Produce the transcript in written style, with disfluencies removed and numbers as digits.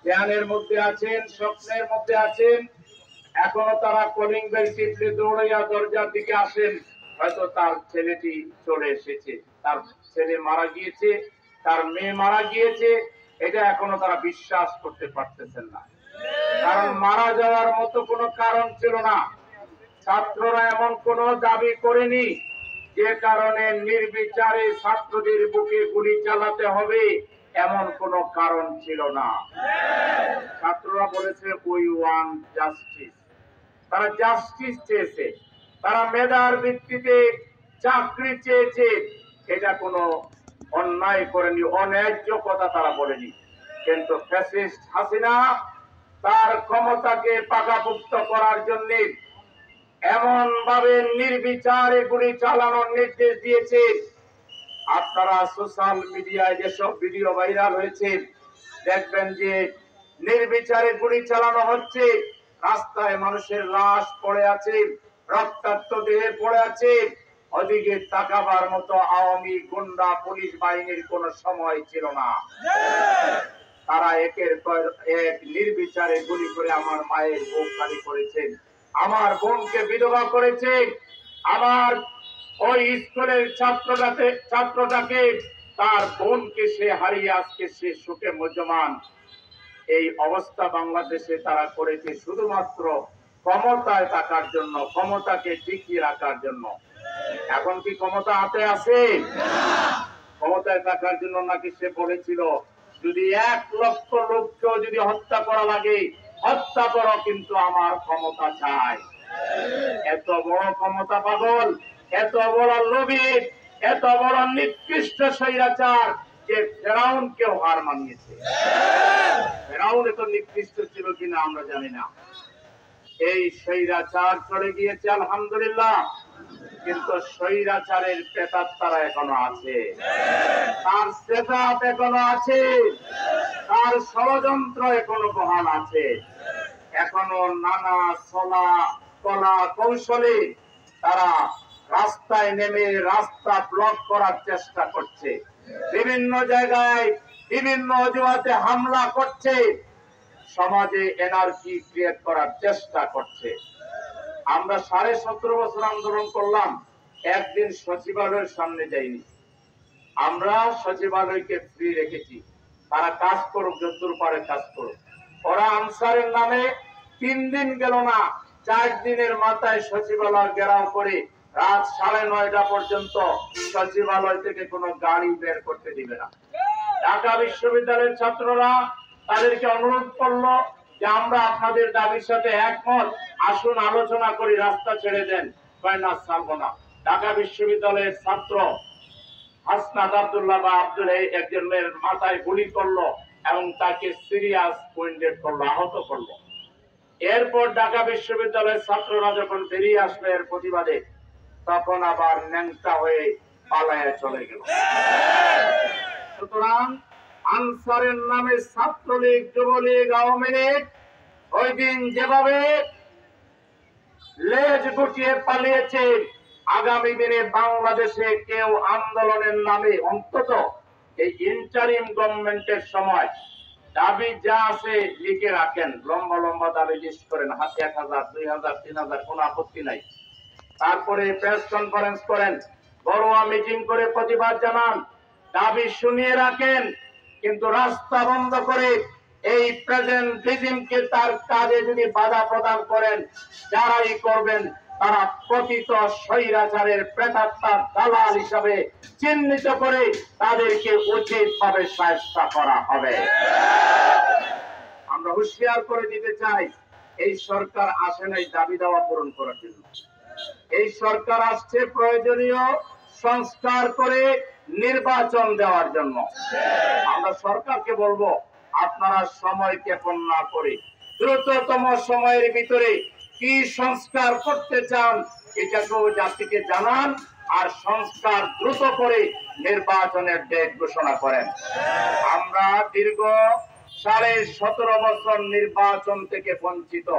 ধ্যানের মধ্যে আছেন, স্বপ্নের মধ্যে আছেন, এখনো তারা কলিং বেল টিপলে দৌড়াইয়া দরজার দিকে আসেন, হয়তো তার ছেলেটি চলে এসেছে, তার ছেলে মারা গিয়েছে, তার মেয়ে মারা গিয়েছে, এটা এখনো তারা বিশ্বাস করতে পারতেছেন না। কারণ মারা যাওয়ার মতো কোনো কারণ ছিল না। ছাত্ররা এমন কোনো দাবি করেনি যে কারণে নির্বিচারে ছাত্রদের বুকে গুলি চালাতে হবে, এমন কোনো কারণ ছিল না। ছাত্ররা বলেছে উই ওয়ান্ট জাস্টিস। তারা জাস্টিস চেয়েছে, তারা মেধার ভিত্তিতে চাকরি চেয়েছে, এটা কোনো অন্যায় করেনি, অন্যায্য কথা তারা বলেনি। কিন্তু ফ্যাসিস্ট হাসিনা তার ক্ষমতাকে পাকাপোক্ত করার জন্য এমন ভাবে নির্বিচারে গুলি চালানোর নির্দেশ দিয়েছে। আপনারা সোশ্যাল মিডিয়ায় যেসব ভিডিও ভাইরাল হয়েছে দেখবেন যে নির্বিচারে গুলি চালানো হচ্ছে, রাস্তায় মানুষের লাশ পড়ে আছে, রক্তাক্ত দেহে পড়ে আছে। ওদিকে তাকাবার মতো আওয়ামী গুন্ডা পুলিশ বাহিনীর কোন সময় ছিল না। তারা একের পর এক নির্বিচারে গুলি করে আমার মায়ের বুক খালি করেছেন, আমার বোনকে বিধবা করেছে, আমার ওই স্কুলের ছাত্রটাকে তার বোনকে সে হারিয়ে আজকে সে সুখে মজ্জমান। এই অবস্থা বাংলাদেশে তারা করেছে শুধুমাত্র ক্ষমতায় থাকার জন্য, ক্ষমতাকে টিকিয়ে রাখার জন্য। এখন কি ক্ষমতা হাতে আছে? ক্ষমতায় থাকার জন্য নাকি সে বলেছিল যদি 1 লক্ষ লোককেও যদি হত্যা করা লাগে হত্যা করো, কিন্তু আমার ক্ষমতা চাই। এত বড় ক্ষমতা পাগল, এত বড় লোভী, এত বড় নিকৃষ্ট স্বৈরাচার যে ফেরাউনকেও হার মানিয়েছে। ফেরাউন এত নিকৃষ্ট ছিল কিনা আমরা জানি না। এই স্বৈরাচার চলে গিয়েছে আলহামদুলিল্লাহ, কিন্তু স্বৈরাচারের প্রেতাত্মারা এখনো আছে, তার সেটআপ এখনো আছে, তার ষড়যন্ত্র এখনো বহাল আছে। এখনো নানা ছলা কলা কৌশলে তারা রাস্তায় নেমে রাস্তা ব্লক করার চেষ্টা করছে, বিভিন্ন জায়গায় বিভিন্ন অজুহাতে হামলা করছে, সমাজে এনার্জি ক্রিয়েট করার চেষ্টা করছে। আমরা 17.5 বছর আন্দোলন করলাম, একদিন সচিবালয়ের সামনে যাইনি। আমরা সচিবালয়কে ফ্রি রেখেছি, তারা কাজ করুক, যতদূর পারে কাজ করুক। ওরা আনসারের নামে 3 দিন গেল না, 4 দিনের মাথায় সচিবালয় ঘেরাও করে রাত 9:30 পর্যন্ত সচিবালয় থেকে কোনো গাড়ি বের করতে দিবে না। ঢাকা বিশ্ববিদ্যালয়ের ছাত্ররা তাদেরকে অনুরোধ করলো যে আমরা আপনাদের দাবির সাথে একমত, আসুন আলোচনা করি, রাস্তা ছেড়ে দেন। না, ছাড়বো না। ঢাকা বিশ্ববিদ্যালয়ের ছাত্র হাসনাত আব্দুল্লাহ বা আব্দুল একজনের মাথায় গুলি করলো এবং তাকে সিরিয়াস পয়েন্টেড করলো, আহত করলো। এরপর ঢাকা বিশ্ববিদ্যালয়ের ছাত্ররা যখন বেরিয়ে আসলো এর প্রতিবাদে, তখন আবার ন্যাংটা হয়ে পালায়া চলে গেল। সুতরাং আনসারের নামে ছাত্রলীগ, যুবলীগ, আওয়ামী লীগ ওই দিন যেভাবে লেজ গুটিয়ে পালিয়েছে, আগামী দিনে বাংলাদেশে কেউ আন্দোলনের নামে অন্তত এই ইন্টারিম গভর্নমেন্টের সময় দাবি যা আছে লিখে রাখেন, লম্বা লম্বা দাবি লিস্ট করেন, হাতে 1000, 2000, 3000, কোনো আপত্তি নাই। তারপরে প্রেস কনফারেন্স করেন, বড়োয়া মিটিং করে প্রতিবাদ জানান, দাবি শুনিয়ে রাখেন, কিন্তু রাস্তা বন্ধ করে এই প্রেজেন্ট রিজিমকে তার কাজে যদি বাধা প্রদান করেন, যারাই করবেন তারা প্রকৃত স্বৈরাচারের প্রেতাত্মার দালাল হিসাবে চিহ্নিত করে তাদেরকে উচিতভাবে শাস্তি করা হবে। আমরা হুঁশিয়ার করে দিতে চাই, এই সরকার আসে নাই দাবি দাওয়া পূরণ করার জন্য। এই সরকার আসছে প্রয়োজনীয় সংস্কার করে নির্বাচন দেওয়ার জন্য। আমরা সরকারকে বলবো আপনারা সময় ক্ষেপণ না করে দ্রুততম সময়ের ভিতরে কি সংস্কার করতে চান এটাকেও জাতিকে জানান, আর সংস্কার দ্রুত করে নির্বাচনের ডেট ঘোষণা করেন। আমরা দীর্ঘ 17.5 বছর নির্বাচন থেকে বঞ্চিত।